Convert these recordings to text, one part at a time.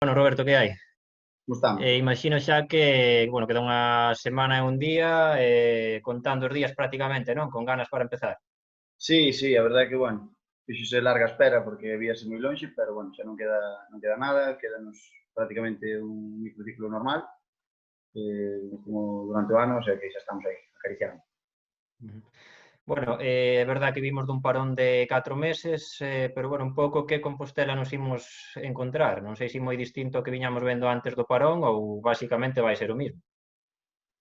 Bueno, Roberto, que hai? Como estamos? Imagino xa que, bueno, queda unha semana e un día, contando os días prácticamente, non? Con ganas para empezar. Sí, sí, a verdade é que, bueno, fíxose larga a espera porque víase moi lonxe, pero, bueno, xa non queda nada, quédanos prácticamente un microciclo normal, como durante o ano, o sea que xa estamos aí, acariciando. Ujú. Bueno, é verdad que vimos dun parón de 4 meses, pero, bueno, un pouco que Compostela nos imos encontrar. Non sei se moi distinto ao que viñamos vendo antes do parón ou basicamente vai ser o mismo.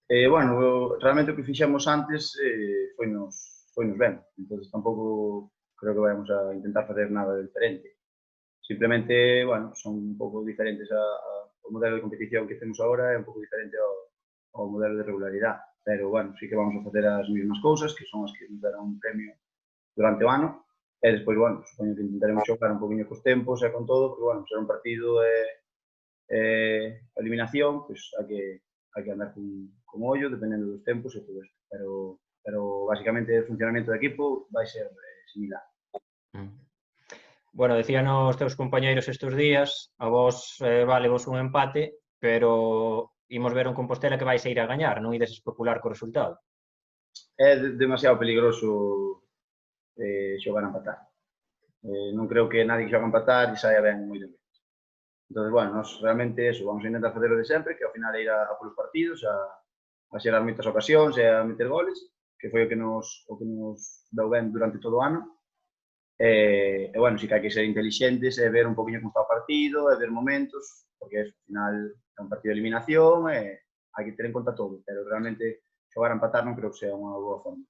Realmente o que fixemos antes foinos ben, entonces tampouco creo que vayamos a intentar facer nada de diferente. Simplemente, bueno, son un pouco diferentes o modelo de competición que temos agora é un pouco diferente ao modelo de regularidade. Pero, bueno, sí que vamos a facer as mesmas cousas, que son as que nos darán un premio durante o ano. E despois, bueno, supoño que intentaremos xogar un poquinho cos tempos e con todo, porque, bueno, ser un partido a eliminación, pois hai que andar con ollo, dependendo dos tempos e todo isto. Pero basicamente o funcionamento do equipo vai ser similar. Mm. Bueno, decían os teus compañeiros estes días, a vos vale vos un empate, pero imos ver un Compostela que vais a ir a gañar, non ides especular co resultado. É demasiado peligroso xogar a empatar. Non creo que nadie que xoga a empatar e saia ben moi ben. Entón, bueno, nos realmente eso, vamos a intentar facer o de sempre, que ao final é ir a polos partidos, a xerar moitas ocasións e a meter goles, que foi o que nos deu ben durante todo o ano. Bueno, sí que hai que ser inteligentes e ver un poquinho como está o partido, e ver momentos, porque ao final é un partido de eliminación e hai que ter en conta todo, pero realmente xogar a empatar non creo que sea unha boa forma.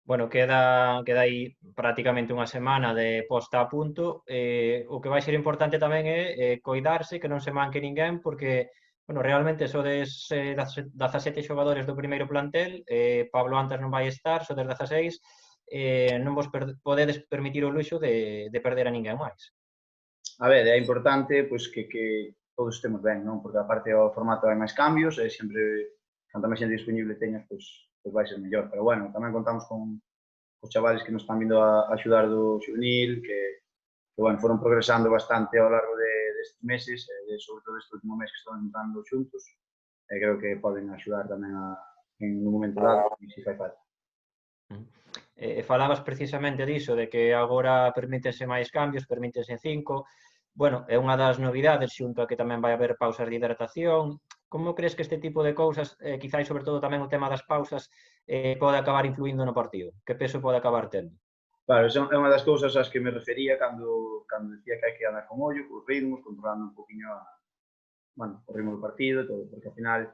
Bueno, queda aí prácticamente unha semana de posta a punto. O que vai ser importante tamén é coidarse, que non se manque ninguén, porque, bueno, realmente sodes 17 xogadores do primeiro plantel, Pablo Antas non vai estar, sodes 16, non vos podedes permitir o luxo de perder a ninguén máis. A ver, é importante pois que todos estemos ben, non? Porque aparte o formato hai máis cambios e sempre canta máis xente disponible teñas, pois vai ser mellor. Pero bueno, tamén contamos con os chavales que nos están vindo a axudar do xuvenil, que bueno, foron progresando bastante ao largo destes meses, sobre todo este último mes que estamos entrando xuntos, e creo que poden axudar tamén en un momento dado, e se fai falta. Falabas precisamente diso, de que agora permítense máis cambios, permítense 5. Bueno, é unha das novidades, xunto a que tamén vai haber pausas de hidratación. Como crees que este tipo de cousas, quizáis sobre todo tamén o tema das pausas, pode acabar influindo no partido? Que peso pode acabar tendo? Claro, esa é unha das cousas ás que me refería cando decía que hai que andar con ollo, cos ritmos, controlando un poquinho o ritmo do partido e todo, porque ao final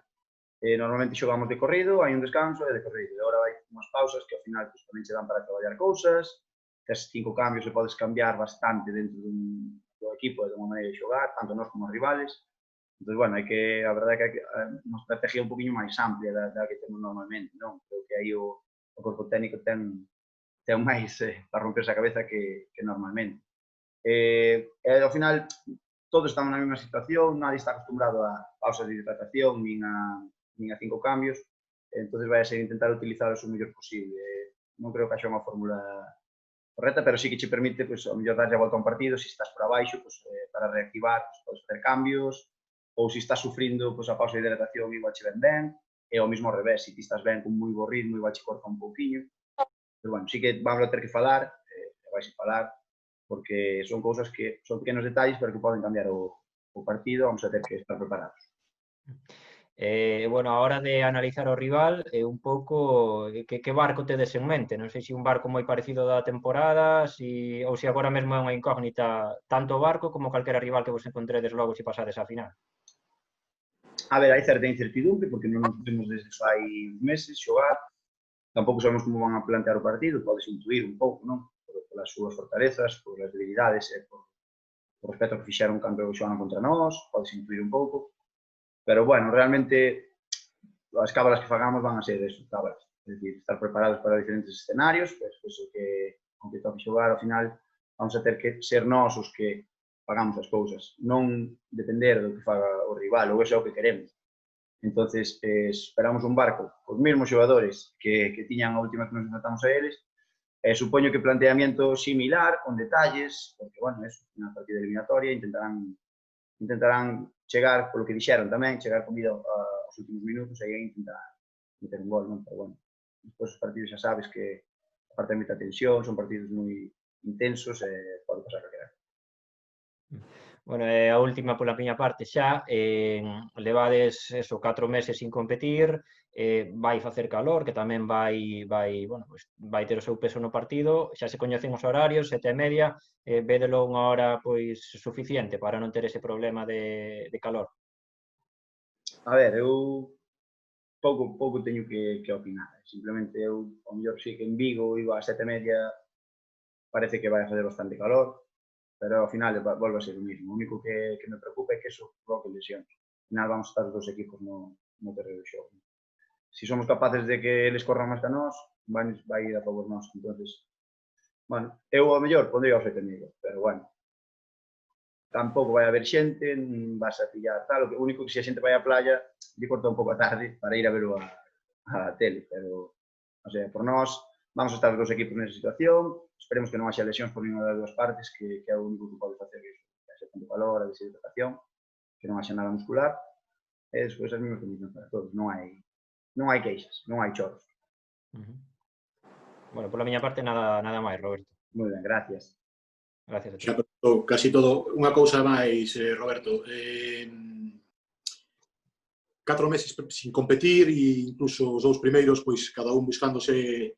normalmente xogamos de corrido, hai un descanso e de corrido, e agora vai unhas pausas que ao final pues, tamén che dan para traballar cousas, tes 5 cambios e podes cambiar bastante dentro do equipo e de unha maneira de xogar, tanto nós como os rivales. Entón, bueno, a verdade é que hai unha estrategia un poquinho máis amplia da que temos normalmente, non? Creo que aí o corpo técnico ten máis para romperse a cabeza que normalmente. Ao final, todos estamos na mesma situación, nadie está acostumbrado a pausas de hidratación nin a 5 cambios, entonces vai a ser intentar utilizar o mellor posible. Non creo que haxa unha fórmula correcta, pero sí que che permite, pues, ao mellor darlle a volta a un partido, se estás por abaixo, pues, para reactivar, pues, podes facer cambios, ou se estás sufrindo, pues, a pausa de hidratación igual che ven ben, e o mesmo ao revés, se ti estás ben con moi bo ritmo, igual che corta un pouquiño. Pero, bueno, sí que vamos a ter que falar, vais a falar, porque son cousas que son pequenos detalles, pero que poden cambiar o partido, vamos a ter que estar preparados. Bueno, a hora de analizar o rival, un pouco que barco tedes en mente? Non sei se un barco moi parecido da temporada, ou se agora mesmo é unha incógnita tanto o barco como calquera rival que vos encontredes logo se pasades á final. A ver, hai certa incertidumbre, porque non nos vemos desde fai meses xogar, tampouco sabemos como van a plantear o partido, podes intuir un pouco, non? Polas súas fortalezas, polas debilidades e por respecto ao que fixeron cando xogan contra nós, podes intuir un pouco. Pero, bueno, realmente as cábalas que fagamos van a ser eso, cábalas. É dicir, estar preparados para diferentes escenarios, pois o que con que toque xogar, ao final, vamos a ter que ser nós os que pagamos as cousas, non depender do que faga o rival, ou eso é o que queremos. Entonces, esperamos un barco cos mesmos xogadores que tiñan a última que nos enfrentamos a eles, supoño que planteamiento similar, con detalles, porque, bueno, é unha partida eliminatoria, intentarán intentarán chegar, polo que dixeron tamén, chegar comida aos últimos minutos e aí intentar meter un gol, non? Pero bueno, despois os partidos xa sabes que aparte de moita tensión, son partidos moi intensos e pode pasar calquera. Bueno, a última pola miña parte xa, levades 4 meses sin competir, vai facer calor, que tamén bueno, pues, vai ter o seu peso no partido, xa se coñecen os horarios, 7:30, védelo unha hora pois suficiente para non ter ese problema de calor. A ver, eu pouco teño que opinar. Simplemente eu, ao mellor, sí que en Vigo iba a 7:30, parece que vai a facer bastante calor, pero ao final volve a ser o mismo. O único que me preocupa é que eso provoque lesións. Ao final vamos estar os dos equipos no terreno de xogo. Se somos capaces de que eles corran máis que nós, vai ir a favor nós. Entonces, bueno, eu ao mellor pondría os 7:30, pero bueno, tampouco vai haber xente, vas a pillar tal, o único que se a xente vai á playa, lle corta un pouco a tarde para ir a verlo a tele, pero, o sea, por nós, vamos a estar os dos equipos nesa situación, esperemos que non haxa lesións por ninguna das dúas partes, que é o único que pode facer iso, que haxa tanto calor, a deshidratación, que non haxa nada muscular, e despois as mesmas condicións para todos, non hai queixas, non hai choros. Bueno, pola miña parte nada máis, Roberto. Moi ben, gracias. Gracias a ti. Xa preguntou casi todo. Unha cousa máis, Roberto. 4 meses sin competir e incluso os dous primeiros, pois, cada un buscándose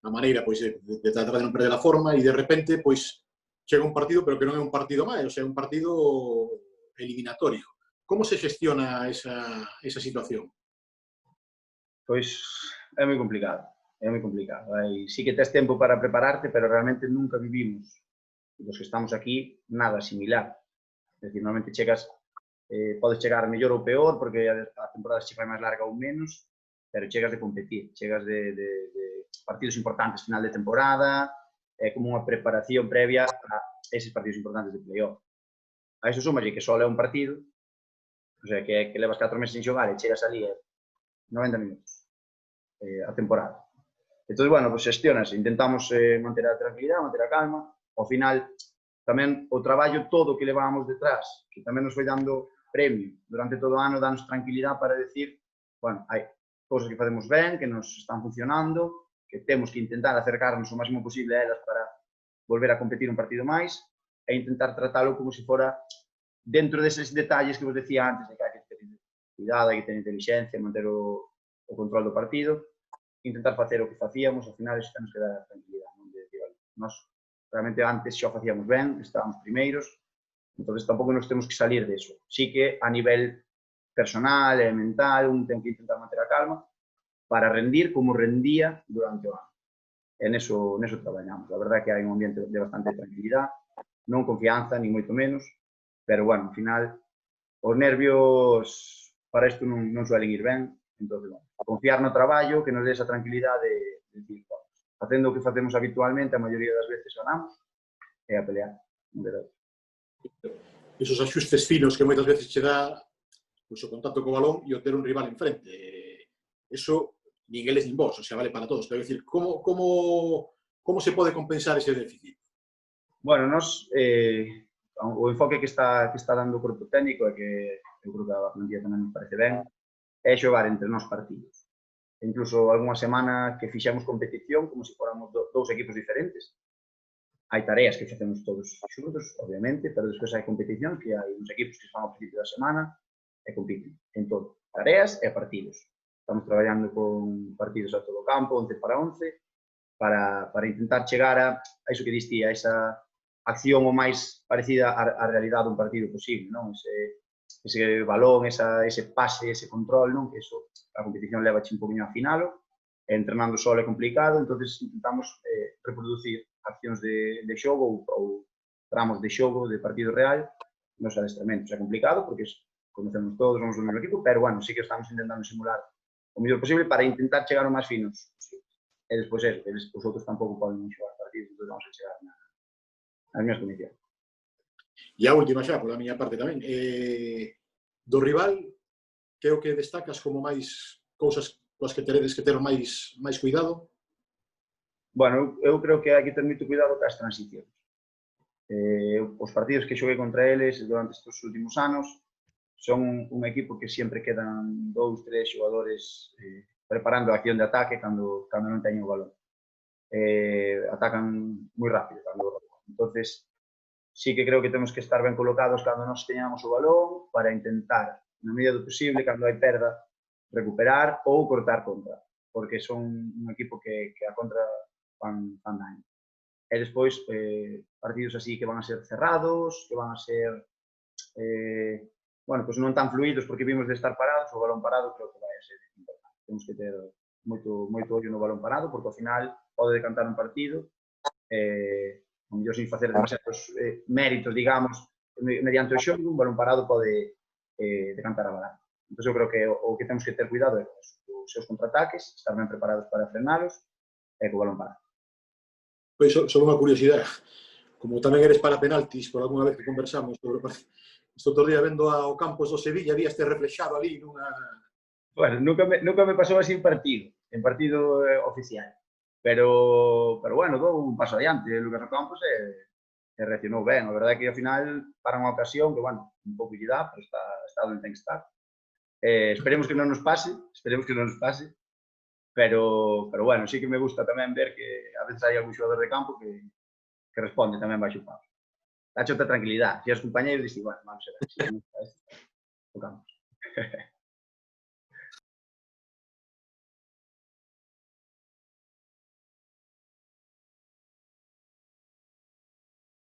a maneira, pois, de tratar de non perder a forma e de repente, pois, chega un partido, pero que non é un partido máis, o sea, é un partido eliminatorio. Como se gestiona esa situación? Pois é moi complicado, é moi complicado. Sí que tes tempo para prepararte, pero realmente nunca vivimos, dos que estamos aquí, nada similar. É dicir, normalmente chegas, podes chegar mellor ou peor, porque a temporada se fai máis larga ou menos, pero chegas de competir, chegas de partidos importantes final de temporada, é como unha preparación previa a eses partidos importantes de playoff. A iso sumalle que só é un partido, o sea, que levas 4 meses sin xogar e chegas ali 90 minutos a temporada. Entón, bueno, pues xestionas, intentamos manter a tranquilidade, manter a calma. Ao final, tamén o traballo todo que levábamos detrás, que tamén nos foi dando premio durante todo o ano, danos tranquilidade para decir, bueno, hai cousas que facemos ben, que nos están funcionando, que temos que intentar acercarnos o máximo posible a elas para volver a competir un partido máis e intentar tratalo como se fora dentro deses detalles que vos decía antes, de que hai que ter cuidado, hai que ter inteligencia, manter o control do partido, intentar facer o que facíamos, ao final iso temos que dar tranquilidade, non? De decir, nós realmente antes xa o facíamos ben, estábamos primeiros, entón tampouco nos temos que salir deso. Sí que a nivel personal e mental un ten que intentar manter a calma para rendir como rendía durante o ano. E neso traballamos. A verdade é que hai un ambiente de bastante tranquilidade, non confianza, ni moito menos, pero, bueno, ao final, os nervios para isto non suelen ir ben, entón, bueno, confiar no traballo, que nos dé esa tranquilidade de decir, facendo o que facemos habitualmente, a maioría das veces ganamos, e a pelear, en verdade. Esos axustes finos que moitas veces che dá pois, o contacto co balón e o ter un rival enfrente. Eso, nin eles nin vos, o sea, vale para todos. Quero dicir, como se pode compensar ese déficit? Bueno, nos, o enfoque que está dando o corpo técnico é que eu creo que a plantilla tamén nos parece ben, é xogar entre nós partidos. Incluso algunha semana que fixemos competición como se fóramos dous equipos diferentes. Hai tareas que facemos todos xuntos, obviamente, pero despois hai competición que hai uns equipos que fan ao principio da semana e compiten en todo. Tareas e partidos. Estamos traballando con partidos a todo o campo, 11 para 11, para intentar chegar a iso que diste, a esa acción o máis parecida á realidade dun partido posible, non? Ese balón, ese pase, ese control, non? Que eso, a competición leva un poquinho a finalo, entrenando solo é complicado, entonces intentamos reproducir accións de xogo ou tramos de xogo, de partido real, nos adestramentos. É complicado, porque conocemos todos, somos do mesmo equipo, pero, bueno, sí que estamos intentando simular o mellor posible para intentar chegar o máis finos. E despois, os outros tampouco poden xogar partidos, entón vamos a chegar nas mesmas condicións. E a última xa, pola miña parte tamén. Do rival, que é o que destacas como máis cousas coas que teredes que ter máis cuidado? Bueno, eu creo que hai que ter moito cuidado cas transicións. Os partidos que xoguei contra eles durante estes últimos anos son un equipo que sempre quedan 2, 3 xogadores preparando a acción de ataque cando non teñen o balón. Atacan moi rápido cando entonces sí que creo que temos que estar ben colocados cando nos teñamos o balón para intentar, na medida do posible, cando hai perda, recuperar ou cortar contra, porque son un equipo que a contra fan daño. E despois, partidos así que van a ser cerrados, que van a ser bueno, pues non tan fluidos porque vimos de estar parados, o balón parado creo que vai a ser importante. Temos que ter moito ollo no balón parado porque ao final pode decantar un partido o mellor sin facer demasiados méritos, digamos, mediante o xogo, un balón parado pode decantar a balanza. Entón, eu creo que o que temos que ter cuidado é os seus contraataques, estar ben preparados para frenalos e co balón parado. Pois, só unha curiosidade. Como tamén eres para penaltis, por alguna vez que conversamos sobre este outro día vendo ao Campos do Sevilla, víaste reflexado ali nunha... Bueno, nunca me pasou así en partido oficial. Pero bueno, dou un paso adiante. Lucas Ocampos reaccionou ben. A verdade é que ao final para unha ocasión que, bueno, un pouco lle dá, pero está onde ten que estar. Esperemos que non nos pase, pero bueno, sí que me gusta tamén ver que a veces hai algún xogador de campo que responde tamén baixo o pau. Dache outra tranquilidade. Se as compañeiros dixen, bueno, vamos a ver, si non está o Campos.